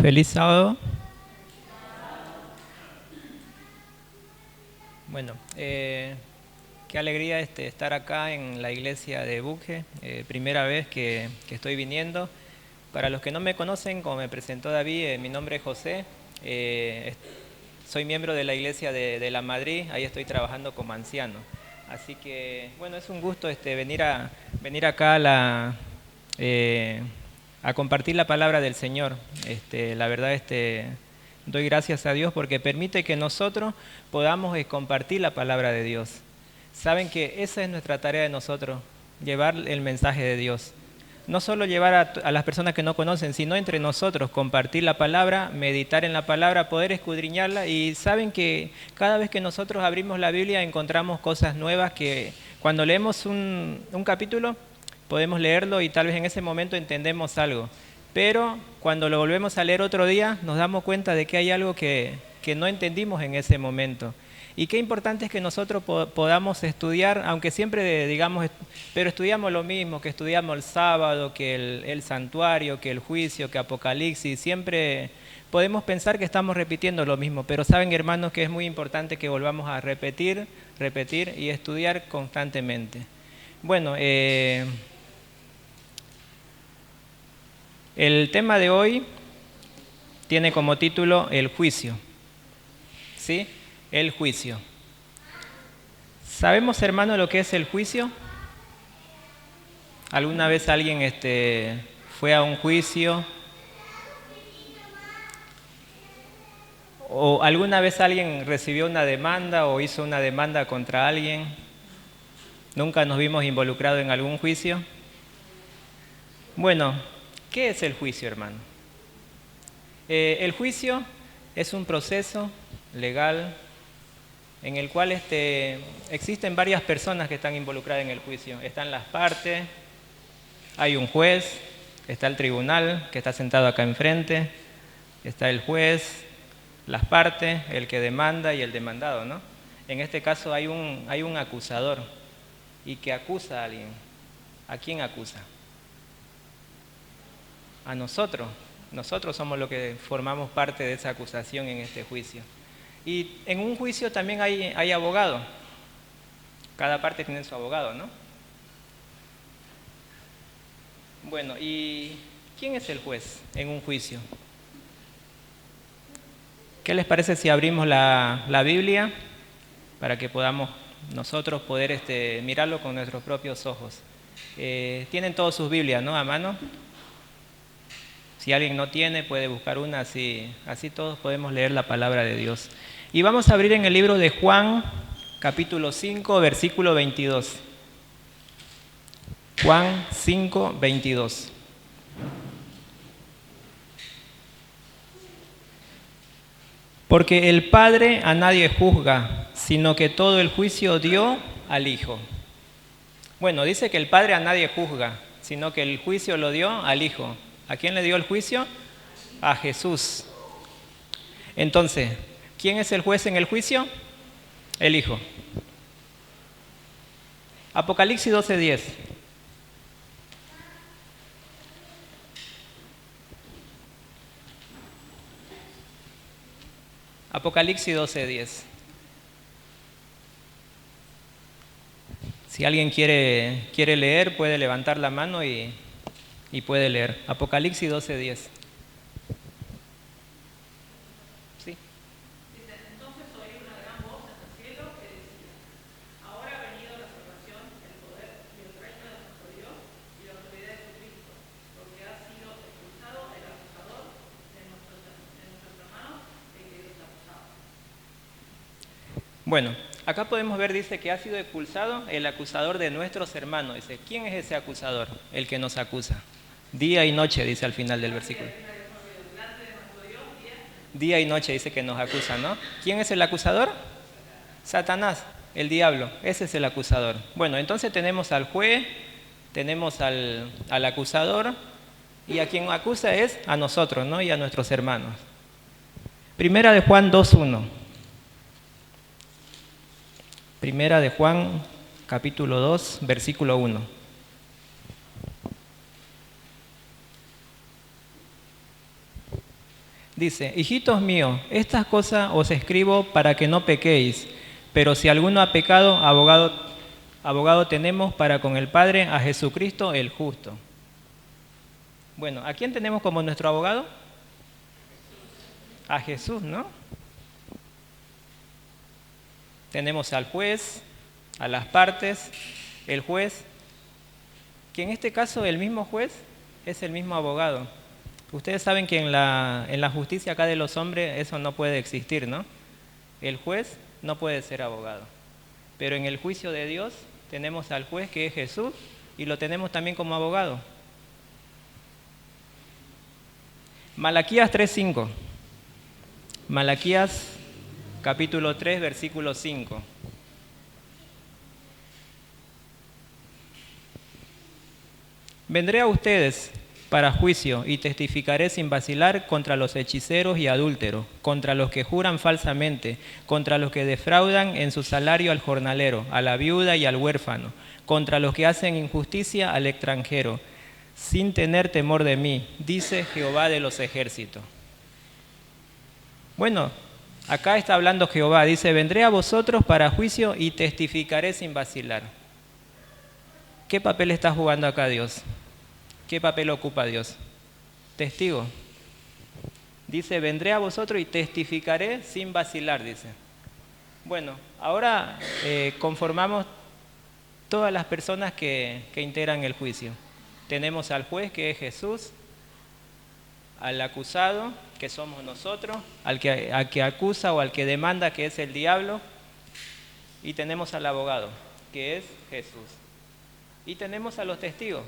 Feliz sábado. Bueno, qué alegría estar acá en la iglesia de Buque, primera vez que estoy viniendo. Para los que no me conocen, como me presentó David, mi nombre es José, soy miembro de la iglesia de La Madrid, ahí estoy trabajando como anciano. Así que, bueno, es un gusto venir acá a compartir la palabra del Señor. La verdad, doy gracias a Dios porque permite que nosotros podamos compartir la palabra de Dios. Saben que esa es nuestra tarea de nosotros, llevar el mensaje de Dios. No solo llevar a las personas que no conocen, sino entre nosotros, compartir la palabra, meditar en la palabra, poder escudriñarla. Y saben que cada vez que nosotros abrimos la Biblia encontramos cosas nuevas que cuando leemos un capítulo podemos leerlo y tal vez en ese momento entendemos algo. Pero cuando lo volvemos a leer otro día nos damos cuenta de que hay algo que no entendimos en ese momento. Y qué importante es que nosotros podamos estudiar, aunque siempre digamos, pero estudiamos lo mismo, que estudiamos el sábado, que el santuario, que el juicio, que Apocalipsis, siempre podemos pensar que estamos repitiendo lo mismo, pero saben, hermanos, que es muy importante que volvamos a repetir y estudiar constantemente. Bueno, el tema de hoy tiene como título el juicio, ¿sí? El juicio. ¿Sabemos, hermano, lo que es el juicio? ¿Alguna vez alguien fue a un juicio? ¿O alguna vez alguien recibió una demanda o hizo una demanda contra alguien? ¿Nunca nos vimos involucrados en algún juicio? Bueno, ¿qué es el juicio, hermano? El juicio es un proceso legal en el cual existen varias personas que están involucradas en el juicio. Están las partes, hay un juez, está el tribunal que está sentado acá enfrente, está el juez, las partes, el que demanda y el demandado, ¿no? En este caso hay un acusador y que acusa a alguien. ¿A quién acusa? A nosotros. Nosotros somos los que formamos parte de esa acusación en este juicio. Y en un juicio también hay abogado. Cada parte tiene su abogado, ¿no? Bueno, ¿y quién es el juez en un juicio? ¿Qué les parece si abrimos la Biblia para que podamos nosotros poder mirarlo con nuestros propios ojos? Tienen todas sus Biblias, ¿no? A mano. Si alguien no tiene, puede buscar una, así todos podemos leer la palabra de Dios. Y vamos a abrir en el libro de Juan, capítulo 5, versículo 22. Juan 5, 22. Porque el Padre a nadie juzga, sino que todo el juicio dio al Hijo. Bueno, dice que el Padre a nadie juzga, sino que el juicio lo dio al Hijo. ¿A quién le dio el juicio? A Jesús. Entonces, ¿quién es el juez en el juicio? El Hijo. Apocalipsis 12:10. Apocalipsis 12:10. Si alguien quiere leer, puede levantar la mano y puede leer. Apocalipsis 12:10. Sí. Dice, entonces oí una gran voz en el cielo que decía, ahora ha venido la salvación, el poder y el reino de nuestro Dios y la autoridad de Jesucristo, porque ha sido expulsado el acusador de nuestros hermanos, el que los acusaba. Bueno, acá podemos ver, dice que ha sido expulsado el acusador de nuestros hermanos. Dice, ¿quién es ese acusador? El que nos acusa. Día y noche, dice al final del versículo. Día y noche dice que nos acusa, ¿no? ¿Quién es el acusador? Satanás, el diablo. Ese es el acusador. Bueno, entonces tenemos al juez, tenemos al acusador, y a quien acusa es a nosotros, ¿no? Y a nuestros hermanos. Primera de Juan 2:1. Primera de Juan, capítulo 2, versículo 1. Dice, hijitos míos, estas cosas os escribo para que no pequéis, pero si alguno ha pecado, abogado tenemos para con el Padre, a Jesucristo el justo. Bueno, ¿a quién tenemos como nuestro abogado? A Jesús, ¿no? Tenemos al juez, a las partes, el juez, que en este caso el mismo juez es el mismo abogado. Ustedes saben que en la justicia acá de los hombres eso no puede existir, ¿no? El juez no puede ser abogado. Pero en el juicio de Dios tenemos al juez que es Jesús y lo tenemos también como abogado. Malaquías 3:5. Malaquías capítulo 3, versículo 5. Vendré a ustedes para juicio y testificaré sin vacilar contra los hechiceros y adúlteros, contra los que juran falsamente, contra los que defraudan en su salario al jornalero, a la viuda y al huérfano, contra los que hacen injusticia al extranjero, sin tener temor de mí, dice Jehová de los ejércitos. Bueno, acá está hablando Jehová, dice, vendré a vosotros para juicio y testificaré sin vacilar. ¿Qué papel está jugando acá Dios? ¿Qué papel ocupa Dios? Testigo. Dice, vendré a vosotros y testificaré sin vacilar, dice. Bueno, ahora conformamos todas las personas que integran el juicio. Tenemos al juez, que es Jesús, al acusado, que somos nosotros, al que acusa o al que demanda, que es el diablo, y tenemos al abogado, que es Jesús. Y tenemos a los testigos.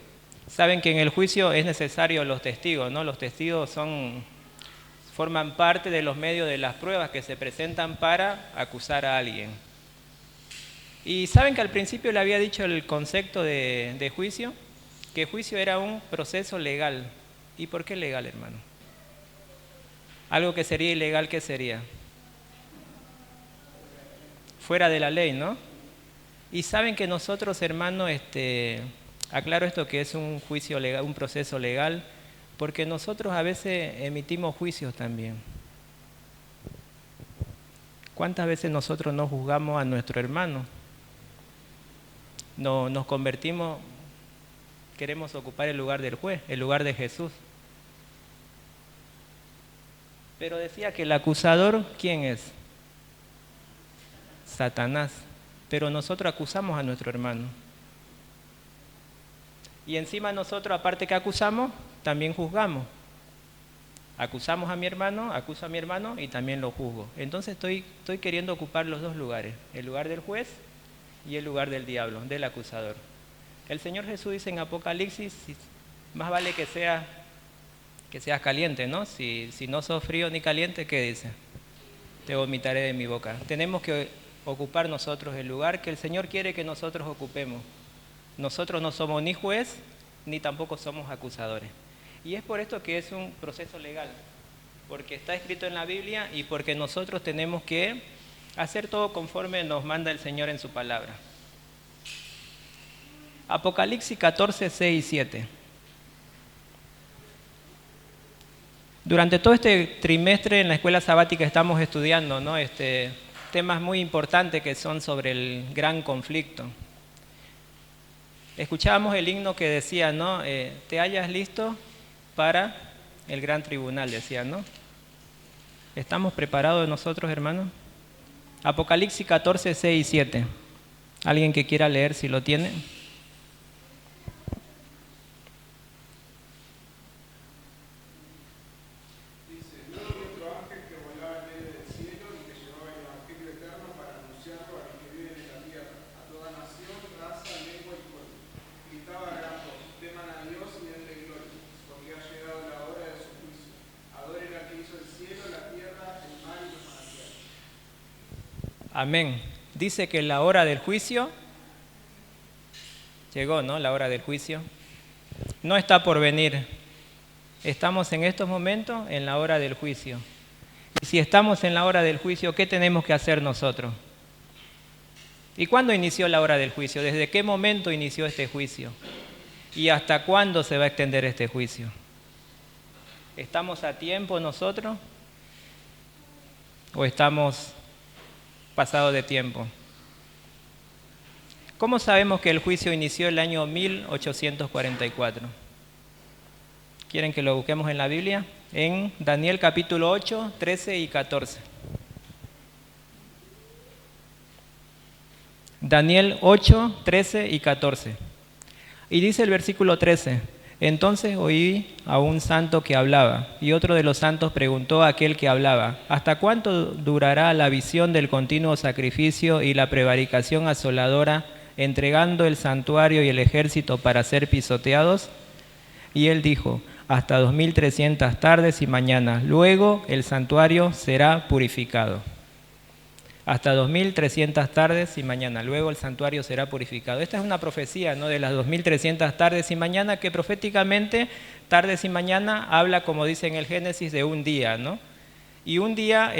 Saben que en el juicio es necesario los testigos, ¿no? Los testigos forman parte de los medios de las pruebas que se presentan para acusar a alguien. Y saben que al principio le había dicho el concepto de juicio, que juicio era un proceso legal. ¿Y por qué legal, hermano? Algo que sería ilegal, ¿qué sería? Fuera de la ley, ¿no? Y saben que nosotros, hermanos, aclaro esto que es un juicio legal, un proceso legal, porque nosotros a veces emitimos juicios también. ¿Cuántas veces nosotros no juzgamos a nuestro hermano? Nos convertimos, queremos ocupar el lugar del juez, el lugar de Jesús. Pero decía que el acusador, ¿quién es? Satanás. Pero nosotros acusamos a nuestro hermano. Y encima nosotros, aparte que acusamos, también juzgamos. Acusamos a mi hermano, acuso a mi hermano y también lo juzgo. Entonces estoy queriendo ocupar los dos lugares, el lugar del juez y el lugar del diablo, del acusador. El Señor Jesús dice en Apocalipsis, más vale que seas caliente, ¿no? Si no sos frío ni caliente, ¿qué dice? Te vomitaré de mi boca. Tenemos que ocupar nosotros el lugar que el Señor quiere que nosotros ocupemos. Nosotros no somos ni juez, ni tampoco somos acusadores. Y es por esto que es un proceso legal, porque está escrito en la Biblia y porque nosotros tenemos que hacer todo conforme nos manda el Señor en su palabra. Apocalipsis 14, 6 y 7. Durante todo este trimestre en la escuela sabática estamos estudiando, ¿no? Temas muy importantes que son sobre el gran conflicto. Escuchábamos el himno que decía, ¿no? Te hallas listo para el gran tribunal, decía, ¿no? ¿Estamos preparados nosotros, hermanos? Apocalipsis 14, 6 y 7. ¿Alguien que quiera leer si lo tiene? Amén. Dice que la hora del juicio llegó, ¿no? La hora del juicio no está por venir. Estamos en estos momentos en la hora del juicio. Y si estamos en la hora del juicio, ¿qué tenemos que hacer nosotros? ¿Y cuándo inició la hora del juicio? ¿Desde qué momento inició este juicio? ¿Y hasta cuándo se va a extender este juicio? ¿Estamos a tiempo nosotros ¿O estamos pasados de tiempo? ¿Cómo sabemos que el juicio inició el año 1844? ¿Quieren que lo busquemos en la Biblia? En Daniel capítulo 8, 13 y 14. Daniel 8, 13 y 14. Y dice el versículo 13: entonces oí a un santo que hablaba, y otro de los santos preguntó a aquel que hablaba: ¿hasta cuánto durará la visión del continuo sacrificio y la prevaricación asoladora, entregando el santuario y el ejército para ser pisoteados? Y él dijo: hasta 2300 tardes y mañanas, luego el santuario será purificado. Hasta 2300 tardes y mañana, luego el santuario será purificado. Esta es una profecía, ¿no?, de las 2300 tardes y mañana, que proféticamente, tardes y mañana, habla, como dice en el Génesis, de un día, ¿no? Y un día,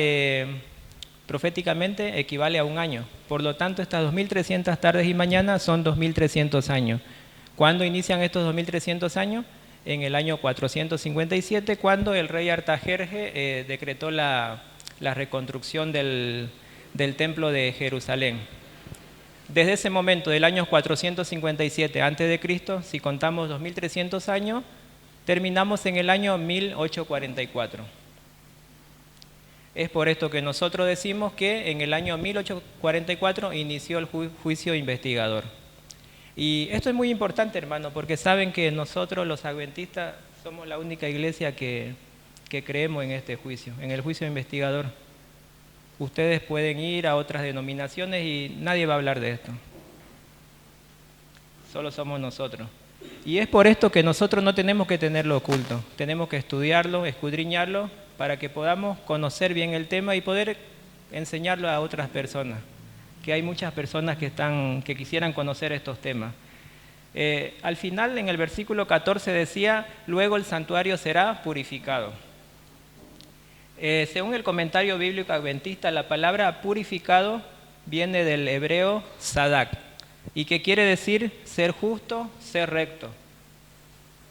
proféticamente, equivale a un año. Por lo tanto, estas 2300 tardes y mañana son 2300 años. ¿Cuándo inician estos 2300 años? En el año 457, cuando el rey Artajerje decretó la reconstrucción del templo de Jerusalén. Desde ese momento, del año 457 a.C., si contamos 2300 años, terminamos en el año 1844. Es por esto que nosotros decimos que en el año 1844 inició el juicio investigador. Y esto es muy importante, hermano, porque saben que nosotros los adventistas somos la única iglesia que creemos en este juicio, en el juicio investigador. Ustedes pueden ir a otras denominaciones y nadie va a hablar de esto. Solo somos nosotros. Y es por esto que nosotros no tenemos que tenerlo oculto. Tenemos que estudiarlo, escudriñarlo, para que podamos conocer bien el tema y poder enseñarlo a otras personas. Que hay muchas personas que quisieran conocer estos temas. Al final, en el versículo 14 decía: luego el santuario será purificado. Según el comentario bíblico adventista, la palabra purificado viene del hebreo sadak, y que quiere decir ser justo, ser recto,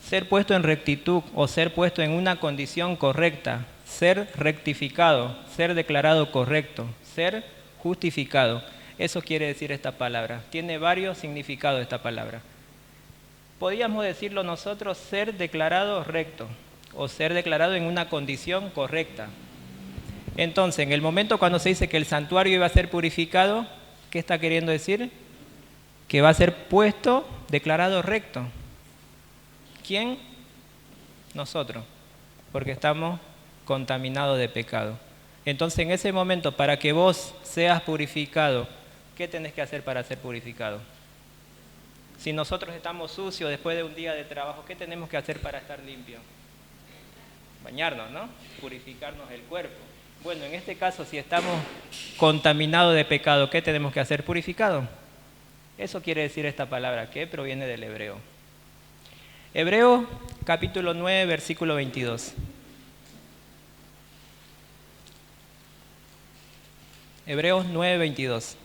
ser puesto en rectitud o ser puesto en una condición correcta, ser rectificado, ser declarado correcto, ser justificado. Eso quiere decir esta palabra. Tiene varios significados esta palabra. Podríamos decirlo nosotros: ser declarado recto o ser declarado en una condición correcta. Entonces, en el momento cuando se dice que el santuario iba a ser purificado, ¿qué está queriendo decir? Que va a ser puesto, declarado recto. ¿Quién? Nosotros, porque estamos contaminados de pecado. Entonces, en ese momento, para que vos seas purificado, ¿qué tenés que hacer para ser purificado? Si nosotros estamos sucios después de un día de trabajo, ¿qué tenemos que hacer para estar limpios? Bañarnos, ¿no? Purificarnos el cuerpo. Bueno, en este caso, si estamos contaminados de pecado, ¿qué tenemos que hacer? Purificado. Eso quiere decir esta palabra, que proviene del hebreo. Hebreo capítulo 9, versículo 22. Hebreos 9, 22.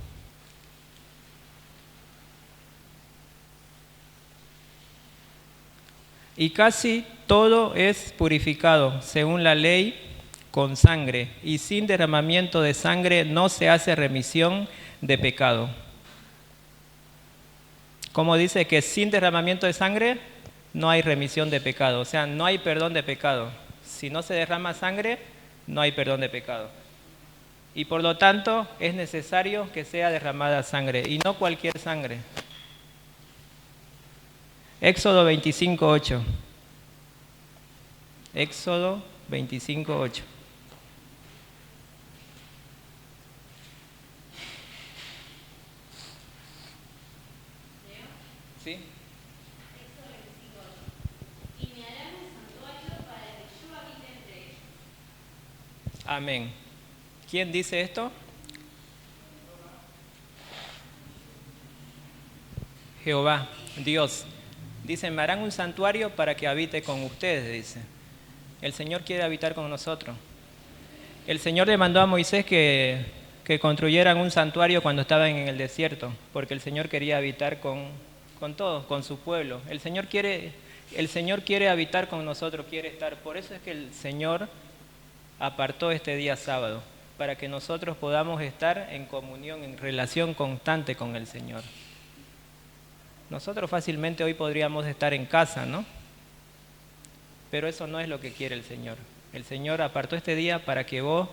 Y casi todo es purificado, según la ley, con sangre, y sin derramamiento de sangre no se hace remisión de pecado. Como dice que sin derramamiento de sangre no hay remisión de pecado, o sea, no hay perdón de pecado. Si no se derrama sangre, no hay perdón de pecado. Y por lo tanto es necesario que sea derramada sangre, y no cualquier sangre. Éxodo 25, 8. Éxodo 25, 8. ¿Sí? Éxodo 25:8. Y me harán un santuario para que yo habite entre ellos. Amén. ¿Quién dice esto? Jehová, Dios. Dice: me harán un santuario para que habite con ustedes, dice. El Señor quiere habitar con nosotros. El Señor le mandó a Moisés que construyeran un santuario cuando estaban en el desierto, porque el Señor quería habitar con todos, con su pueblo. El Señor quiere habitar con nosotros, quiere estar. Por eso es que el Señor apartó este día sábado. para que nosotros podamos estar en comunión, en relación constante con el Señor. Nosotros fácilmente hoy podríamos estar en casa, ¿no? Pero eso no es lo que quiere el Señor. El Señor apartó este día para que vos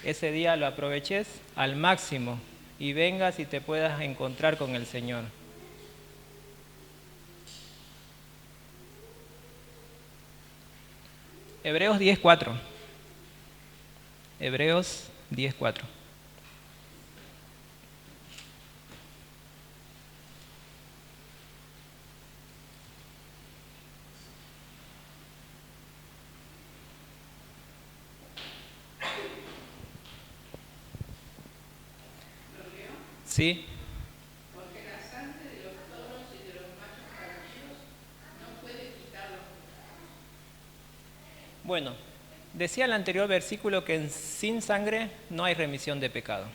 ese día lo aproveches al máximo y vengas y te puedas encontrar con el Señor. Hebreos 10:4. Hebreos 10:4. ¿Sí? Porque la sangre de los toros y de los machos cabríos no puede quitar los pecados. Bueno, decía el anterior versículo que sin sangre no hay remisión de pecado.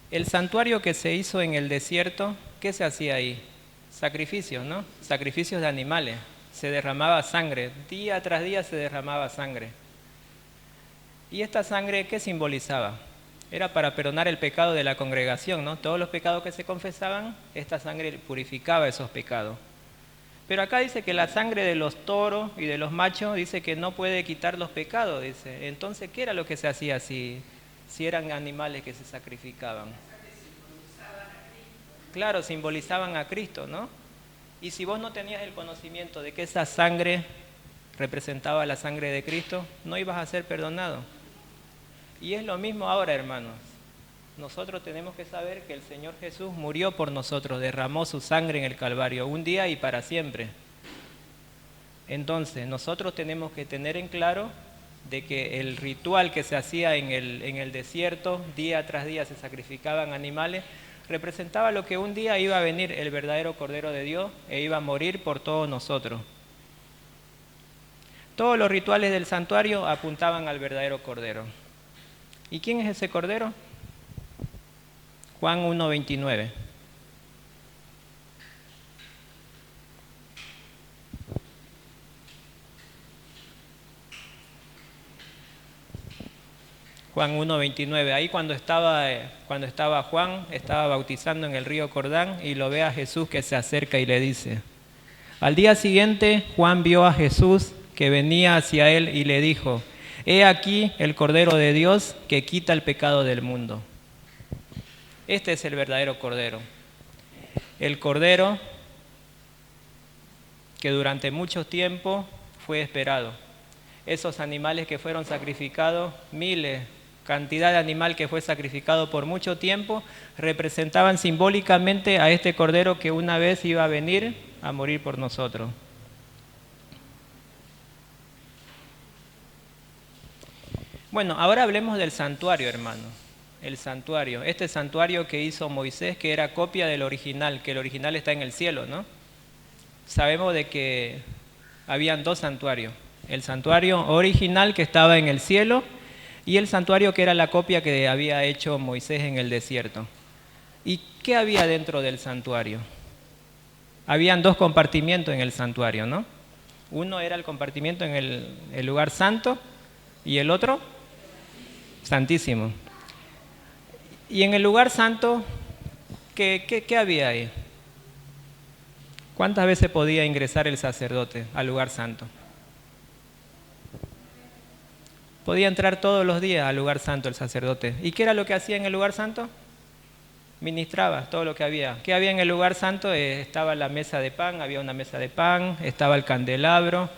El santuario que se hizo en el desierto, ¿qué se hacía ahí? Sacrificios, ¿no? Sacrificios de animales. Se derramaba sangre, día tras día se derramaba sangre. ¿Y esta sangre qué simbolizaba? Era para perdonar el pecado de la congregación, ¿no? Todos los pecados que se confesaban, esta sangre purificaba esos pecados. Pero acá dice que la sangre de los toros y de los machos dice que no puede quitar los pecados, dice. Entonces, ¿qué era lo que se hacía si eran animales que se sacrificaban? Claro, simbolizaban a Cristo, ¿no? Y si vos no tenías el conocimiento de que esa sangre representaba la sangre de Cristo, no ibas a ser perdonado. Y es lo mismo ahora, hermanos. Nosotros tenemos que saber que el Señor Jesús murió por nosotros, derramó su sangre en el Calvario, un día y para siempre. Entonces, nosotros tenemos que tener en claro de que el ritual que se hacía en el desierto, día tras día se sacrificaban animales, representaba lo que un día iba a venir el verdadero Cordero de Dios e iba a morir por todos nosotros. Todos los rituales del santuario apuntaban al verdadero Cordero. ¿Y quién es ese Cordero? Juan 1:29. Juan 1:29. Ahí cuando estaba Juan, estaba bautizando en el río Jordán y lo ve a Jesús que se acerca y le dice. Al día siguiente, Juan vio a Jesús que venía hacia él y le dijo: He aquí el Cordero de Dios que quita el pecado del mundo. Este es el verdadero Cordero. El Cordero que durante mucho tiempo fue esperado. Esos animales que fueron sacrificados, miles, cantidad de animal que fue sacrificado por mucho tiempo, representaban simbólicamente a este Cordero que una vez iba a venir a morir por nosotros. Bueno, ahora hablemos del santuario, hermano. El santuario. Este santuario que hizo Moisés, que era copia del original, que el original está en el cielo, ¿no? Sabemos de que habían dos santuarios. El santuario original que estaba en el cielo y el santuario que era la copia que había hecho Moisés en el desierto. ¿Y qué había dentro del santuario? Habían dos compartimientos en el santuario, ¿no? Uno era el compartimiento en el lugar santo y el otro santísimo. Y en el lugar santo, ¿qué había ahí? ¿Cuántas veces podía ingresar el sacerdote al lugar santo? Podía entrar todos los días al lugar santo el sacerdote. ¿Y qué era lo que hacía en el lugar santo? Ministraba todo lo que había. ¿Qué había en el lugar santo? Estaba la mesa de pan, había una mesa de pan, estaba el candelabro.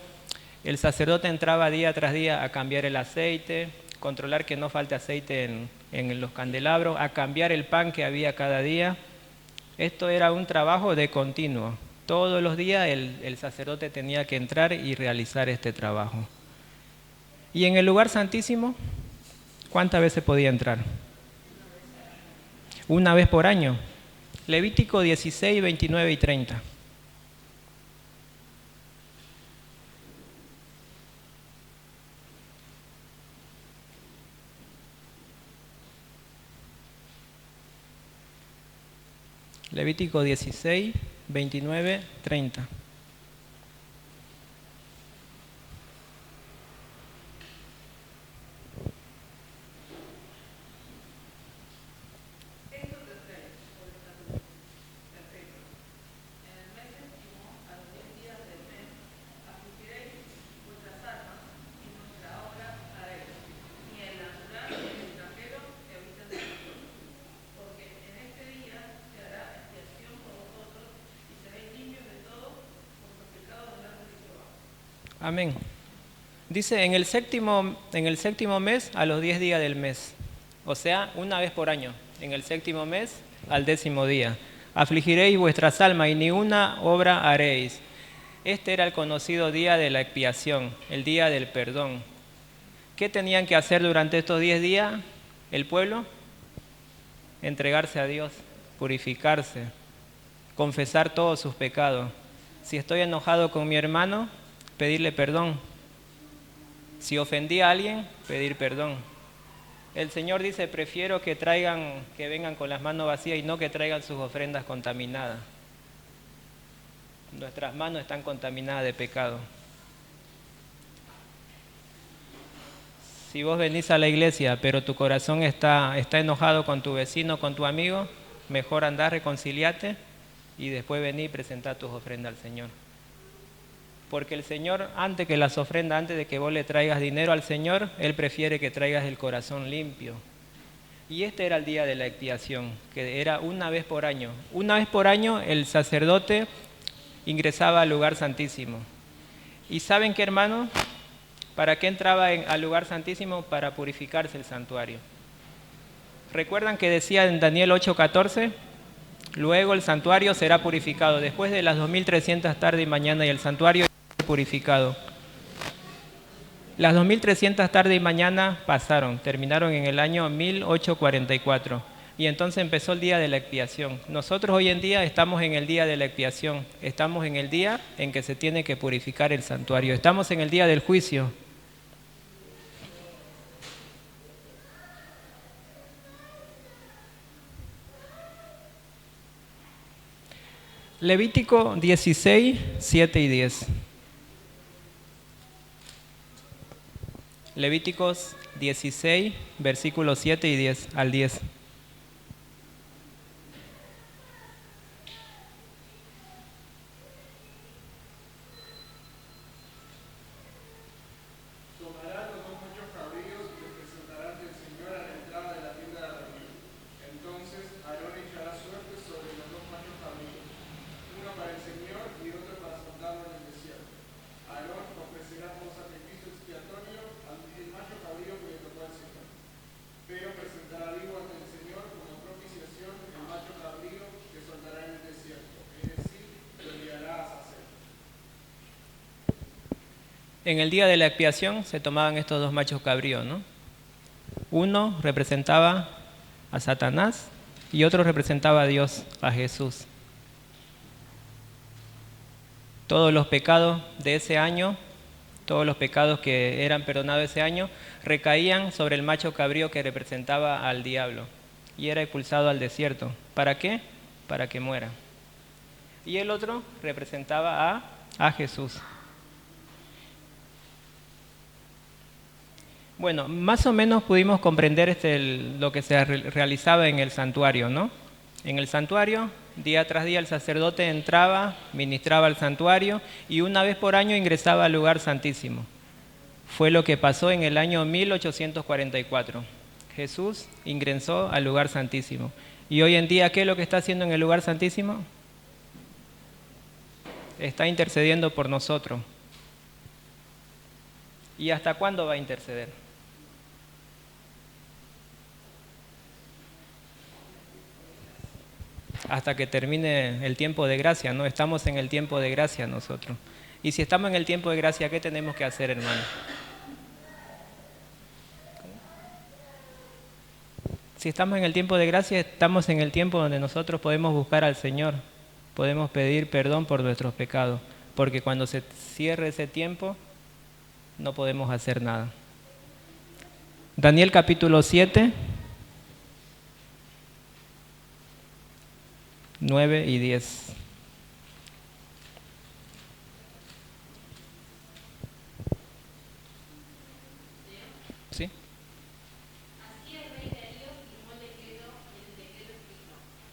El sacerdote entraba día tras día a cambiar el aceite, controlar que no falte aceite en los candelabros, a cambiar el pan que había cada día. Esto era un trabajo de continuo. Todos los días el sacerdote tenía que entrar y realizar este trabajo. Y en el lugar santísimo, ¿cuántas veces podía entrar? Una vez por año. Levítico 16, 29 y 30. Levítico 16, 29, 30. Amén. Dice, en el séptimo mes, a los 10 días del mes. O sea, una vez por año. En el séptimo mes, al 10º día. Afligiréis vuestras almas y ni una obra haréis. Este era el conocido día de la expiación, el día del perdón. ¿Qué tenían que hacer durante estos 10 días el pueblo? Entregarse a Dios, purificarse, confesar todos sus pecados. Si estoy enojado con mi hermano, pedirle perdón. Si ofendí a alguien, pedir perdón. El Señor dice, prefiero que vengan con las manos vacías y no que traigan sus ofrendas contaminadas. Nuestras manos están contaminadas de pecado. Si vos venís a la iglesia, pero tu corazón está enojado con tu vecino, con tu amigo, mejor andá, reconciliate y después vení y presentá tus ofrendas al Señor. Porque el Señor, antes que las ofrendas, antes de que vos le traigas dinero al Señor, Él prefiere que traigas el corazón limpio. Y este era el día de la expiación, que era una vez por año. Una vez por año el sacerdote ingresaba al lugar santísimo. ¿Y saben qué, hermano? ¿Para qué entraba al lugar santísimo? Para purificarse el santuario. ¿Recuerdan que decía en Daniel 8:14? Luego el santuario será purificado. Después de las 2300 tarde y mañana y el santuario purificado. Las 2300 tarde y mañana pasaron, terminaron en el año 1844 y entonces empezó el día de la expiación. Nosotros hoy en día estamos en el día de la expiación, estamos en el día en que se tiene que purificar el santuario, estamos en el día del juicio. Levítico 16, 7 y 10. Levíticos 16, versículos 7 y 10 al 10. En el día de la expiación se tomaban estos dos machos cabríos, ¿no? Uno representaba a Satanás y otro representaba a Dios, a Jesús. Todos los pecados de ese año, todos los pecados que eran perdonados ese año, recaían sobre el macho cabrío que representaba al diablo y era expulsado al desierto. ¿Para qué? Para que muera. Y el otro representaba a Jesús. Bueno, más o menos pudimos comprender lo que se realizaba en el santuario, ¿no? En el santuario, día tras día el sacerdote entraba, ministraba al santuario y una vez por año ingresaba al lugar santísimo. Fue lo que pasó en el año 1844. Jesús ingresó al lugar santísimo. Y hoy en día, ¿qué es lo que está haciendo en el lugar santísimo? Está intercediendo por nosotros. ¿Y hasta cuándo va a interceder? Hasta que termine el tiempo de gracia, ¿no? Estamos en el tiempo de gracia nosotros. Y si estamos en el tiempo de gracia, ¿qué tenemos que hacer, hermano? Si estamos en el tiempo de gracia, estamos en el tiempo donde nosotros podemos buscar al Señor, podemos pedir perdón por nuestros pecados, porque cuando se cierre ese tiempo, no podemos hacer nada. Daniel capítulo 7, 9 y 10. ¿Sí? Así el rey Darío firmó el decreto escrito.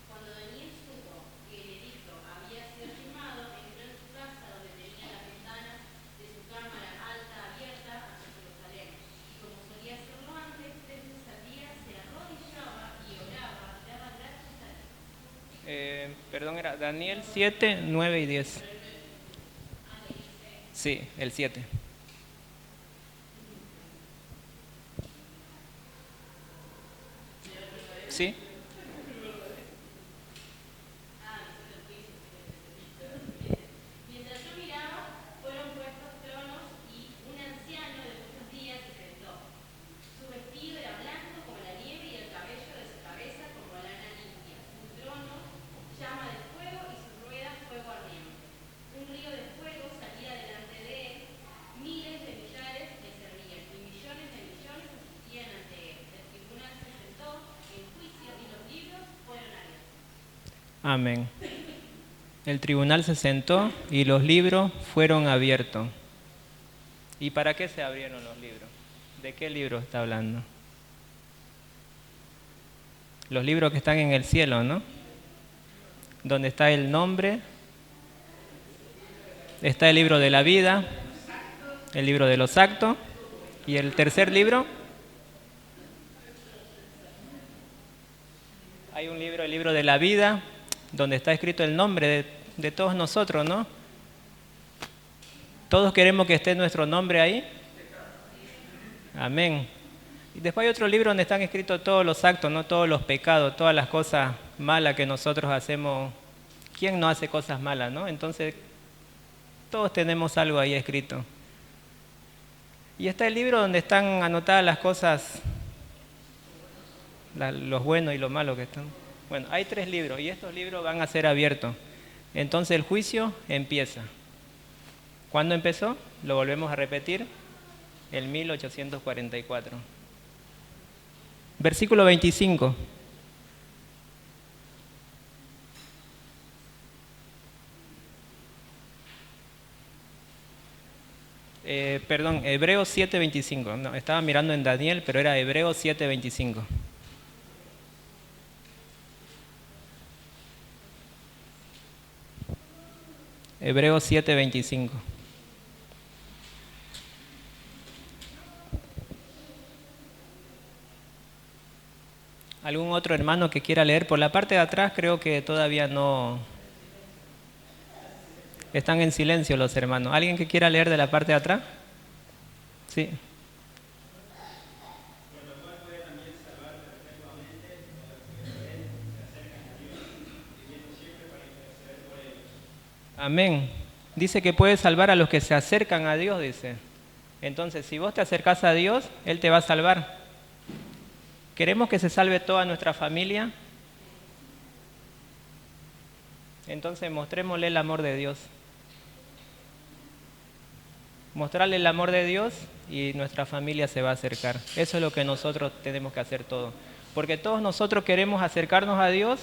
Cuando Daniel supo que el edicto había sido firmado, entró en su casa donde tenía las ventanas de su cámara alta abierta hacia Jerusalén. Y como solía hacerlo antes, 3 veces al día se arrodillaba y oraba y daba gracias a Dios. Perdón, era Daniel 7, 9 y 10. Sí. Sí, el 7. ¿Sí? Mientras yo miraba, fueron puestos tronos y un anciano de muchos días se sentó. Su vestido era blanco como la nieve y el cabello de su cabeza como lana limpia. Su trono llama de fuego y sus ruedas fuego ardiente. Un río de fuego salía delante de él. Miles de millares le servían y millones de millones asistían ante él. El tribunal se sentó en juicio y los libros fueron abiertos. Amén. El tribunal se sentó y los libros fueron abiertos. ¿Y para qué se abrieron los libros? ¿De qué libro está hablando? Los libros que están en el cielo, ¿no? Donde está el nombre, está el libro de la vida, el libro de los actos, y el tercer libro, hay un libro, el libro de la vida, donde está escrito el nombre de todos nosotros, ¿no? ¿Todos queremos que esté nuestro nombre ahí? Amén. Y después hay otro libro donde están escritos todos los actos, ¿no? Todos los pecados, todas las cosas malas que nosotros hacemos. ¿Quién no hace cosas malas, no? Entonces, todos tenemos algo ahí escrito. Y está el libro donde están anotadas las cosas, los buenos y los malos que están. Bueno, hay 3 libros y estos libros van a ser abiertos. Entonces el juicio empieza. ¿Cuándo empezó? Lo volvemos a repetir, en 1844. Versículo 25. Perdón, Hebreos 7:25. No, estaba mirando en Daniel, pero era Hebreos 7:25. Hebreos 7:25. ¿Algún otro hermano que quiera leer? Por la parte de atrás creo que todavía no... Están en silencio los hermanos. ¿Alguien que quiera leer de la parte de atrás? Sí. Amén. Dice que puede salvar a los que se acercan a Dios, dice. Entonces, si vos te acercás a Dios, Él te va a salvar. ¿Queremos que se salve toda nuestra familia? Entonces, mostrémosle el amor de Dios. Mostrarle el amor de Dios y nuestra familia se va a acercar. Eso es lo que nosotros tenemos que hacer todos. Porque todos nosotros queremos acercarnos a Dios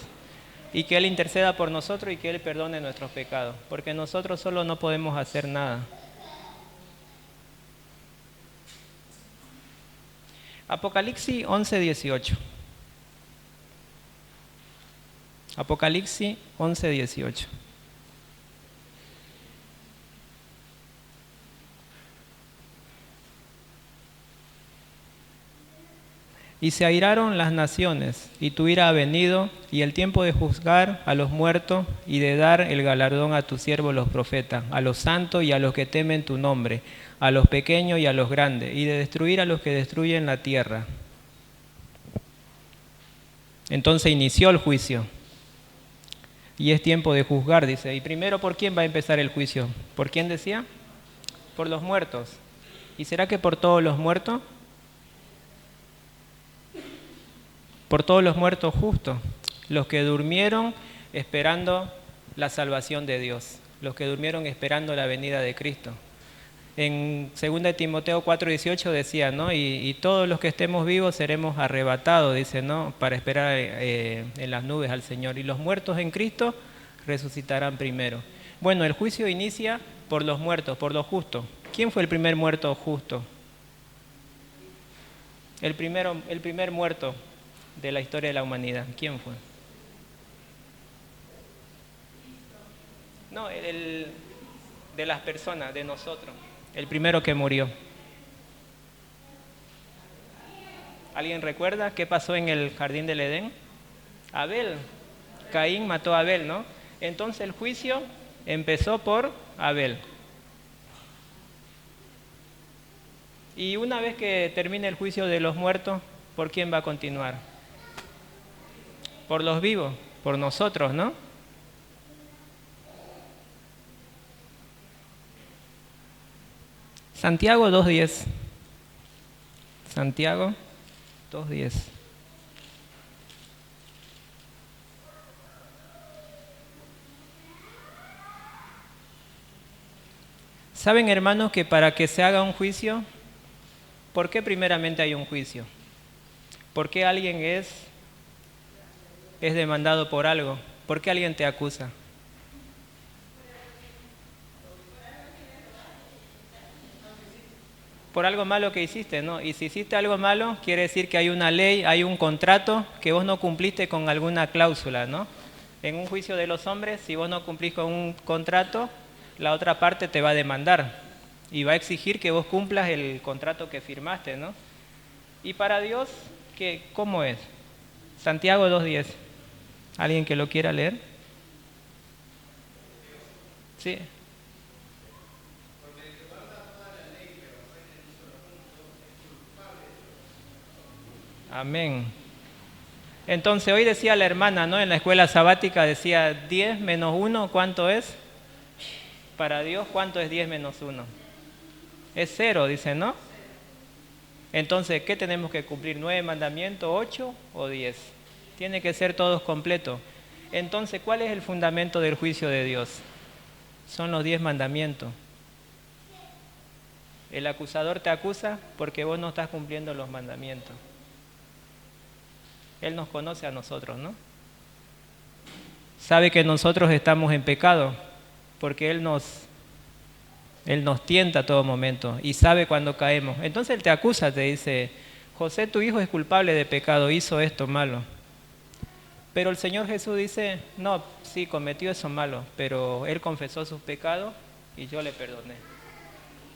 y que Él interceda por nosotros y que Él perdone nuestros pecados. Porque nosotros solo no podemos hacer nada. Apocalipsis 11:18. Apocalipsis 11:18. Y se airaron las naciones, y tu ira ha venido, y el tiempo de juzgar a los muertos, y de dar el galardón a tus siervos los profetas, a los santos y a los que temen tu nombre, a los pequeños y a los grandes, y de destruir a los que destruyen la tierra. Entonces inició el juicio. Y es tiempo de juzgar, dice. ¿Y primero por quién va a empezar el juicio? ¿Por quién decía? Por los muertos. ¿Y será que por todos los muertos? Por todos los muertos justos, los que durmieron esperando la salvación de Dios, los que durmieron esperando la venida de Cristo. En 2 Timoteo 4:18 decía, ¿no? Y todos los que estemos vivos seremos arrebatados, dice, ¿no? Para esperar en las nubes al Señor. Y los muertos en Cristo resucitarán primero. Bueno, el juicio inicia por los muertos, por los justos. ¿Quién fue el primer muerto justo? El primer muerto de la historia de la humanidad. ¿Quién fue? No, de las personas, de nosotros. El primero que murió. ¿Alguien recuerda qué pasó en el jardín del Edén? Abel. Caín mató a Abel, ¿no? Entonces el juicio empezó por Abel. Y una vez que termine el juicio de los muertos, ¿por quién va a continuar? Por los vivos, por nosotros, ¿no? Santiago 2:10. Santiago 2:10. ¿Saben, hermanos, que para que se haga un juicio, ¿por qué primeramente hay un juicio? ¿Por qué alguien es demandado por algo? ¿Por qué alguien te acusa? Por algo malo que hiciste, ¿no? Y si hiciste algo malo, quiere decir que hay una ley, hay un contrato que vos no cumpliste con alguna cláusula, ¿no? En un juicio de los hombres, si vos no cumplís con un contrato, la otra parte te va a demandar y va a exigir que vos cumplas el contrato que firmaste, ¿no? Y para Dios, ¿cómo es? Santiago 2:10. ¿Alguien que lo quiera leer? Sí. Amén. Entonces, hoy decía la hermana, ¿no? En la escuela sabática decía 10 menos 1, ¿cuánto es? Para Dios, ¿cuánto es 10 menos 1? Es 0, dice, ¿no? Entonces, ¿qué tenemos que cumplir? ¿9 mandamientos, 8 o 10? Tiene que ser todos completos. Entonces, ¿cuál es el fundamento del juicio de Dios? Son los 10 mandamientos. El acusador te acusa porque vos no estás cumpliendo los mandamientos. Él nos conoce a nosotros, ¿no? Sabe que nosotros estamos en pecado porque Él nos tienta a todo momento y sabe cuando caemos. Entonces Él te acusa, te dice, José, tu hijo es culpable de pecado, hizo esto malo. Pero el Señor Jesús dice, no, sí, cometió eso malo, pero Él confesó sus pecados y yo le perdoné.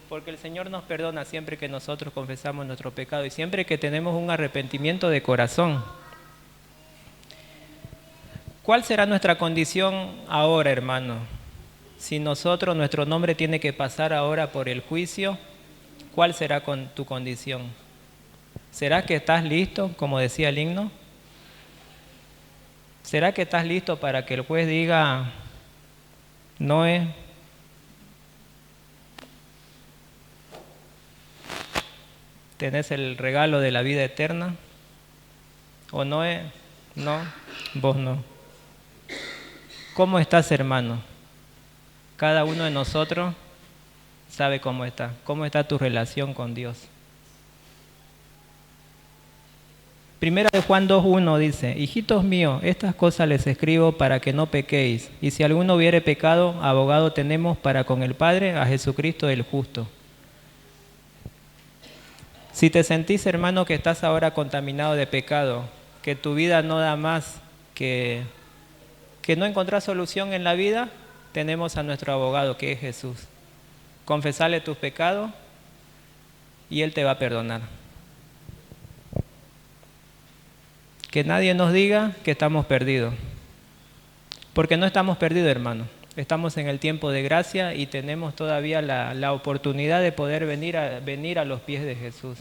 Porque el Señor nos perdona siempre que nosotros confesamos nuestro pecado y siempre que tenemos un arrepentimiento de corazón. ¿Cuál será nuestra condición ahora, hermano? Si nuestro nombre tiene que pasar ahora por el juicio, ¿cuál será tu condición? ¿Será que estás listo, como decía el himno? ¿Será que estás listo para que el juez diga, Noé, tenés el regalo de la vida eterna? ¿O Noé, no, vos no? ¿Cómo estás, hermano? Cada uno de nosotros sabe cómo está tu relación con Dios. Primera de Juan 2:1 dice, hijitos míos, estas cosas les escribo para que no pequéis, y si alguno hubiere pecado, abogado tenemos para con el Padre, a Jesucristo el justo. Si te sentís, hermano, que estás ahora contaminado de pecado, que tu vida no da más, que no encontrás solución en la vida, tenemos a nuestro abogado, que es Jesús. Confesale tus pecados y Él te va a perdonar. Que nadie nos diga que estamos perdidos, porque no estamos perdidos, hermano. Estamos en el tiempo de gracia y tenemos todavía la oportunidad de poder venir a los pies de Jesús.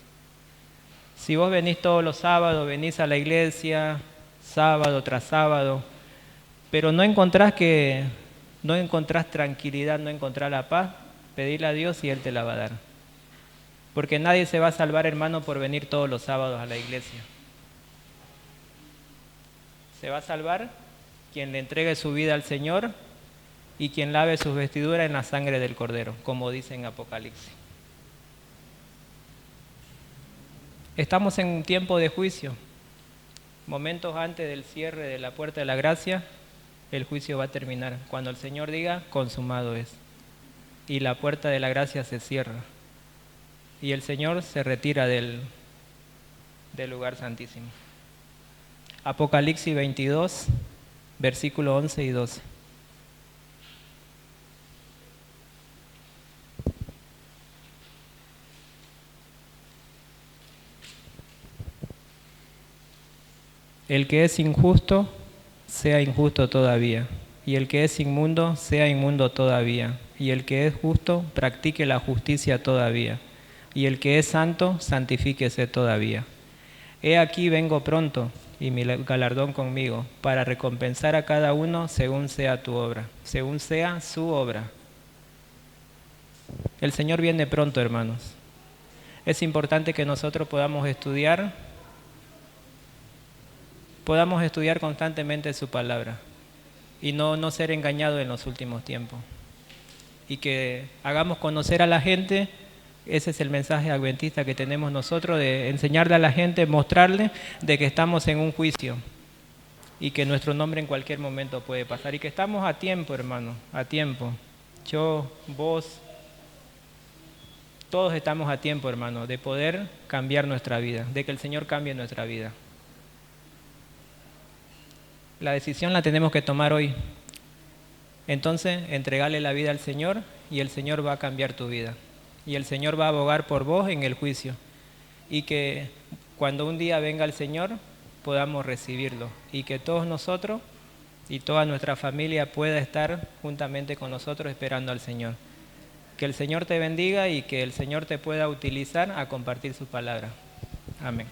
Si vos venís todos los sábados, venís a la iglesia, sábado tras sábado, pero no encontrás tranquilidad, no encontrás la paz, pedile a Dios y Él te la va a dar. Porque nadie se va a salvar, hermano, por venir todos los sábados a la iglesia. Se va a salvar quien le entregue su vida al Señor y quien lave sus vestiduras en la sangre del Cordero, como dice en Apocalipsis. Estamos en un tiempo de juicio. Momentos antes del cierre de la puerta de la gracia, el juicio va a terminar. Cuando el Señor diga, consumado es. Y la puerta de la gracia se cierra. Y el Señor se retira del lugar santísimo. Apocalipsis 22, versículos 11 y 12. El que es injusto, sea injusto todavía, y el que es inmundo, sea inmundo todavía, y el que es justo, practique la justicia todavía. y el que es santo, santifíquese todavía. He aquí vengo pronto, y mi galardón conmigo, para recompensar a cada uno según sea tu obra, según sea su obra. El Señor viene pronto, hermanos. Es importante que nosotros podamos estudiar constantemente su palabra y no ser engañados en los últimos tiempos. Y que hagamos conocer a la gente, ese es el mensaje adventista que tenemos nosotros, de enseñarle a la gente, mostrarle de que estamos en un juicio y que nuestro nombre en cualquier momento puede pasar y que estamos a tiempo, hermano, a tiempo. Yo, vos, todos estamos a tiempo, hermano, de poder cambiar nuestra vida, de que el Señor cambie nuestra vida. La decisión la tenemos que tomar hoy. Entonces, entregarle la vida al Señor y el Señor va a cambiar tu vida. Y el Señor va a abogar por vos en el juicio. Y que cuando un día venga el Señor, podamos recibirlo. Y que todos nosotros y toda nuestra familia pueda estar juntamente con nosotros esperando al Señor. Que el Señor te bendiga y que el Señor te pueda utilizar a compartir su palabra. Amén.